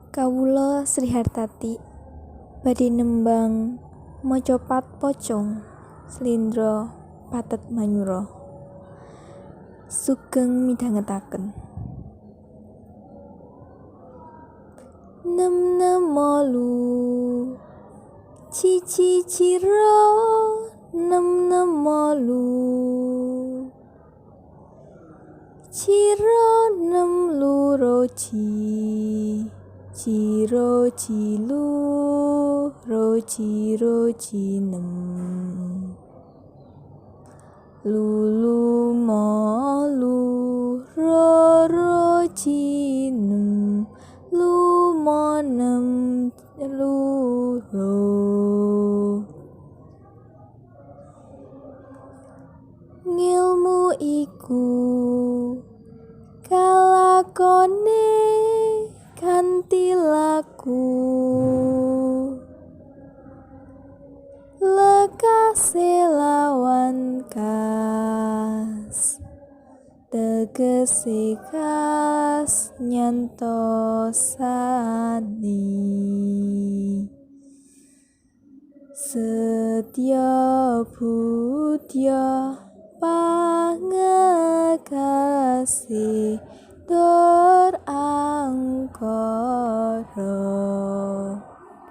Kawula Sri Hartati badhe nembang maca pocong Slendra Pathet Manyura. Sugeng midhangetaken. Nem molu cici ciro nem molu ciro nem luroci ciro cilu roci nem lulu molu roci nem lumonem luro ngilmu iku kalakone kanthi laku lekase lawan kas tegese kas nyantosani setya budya pangekase dur angka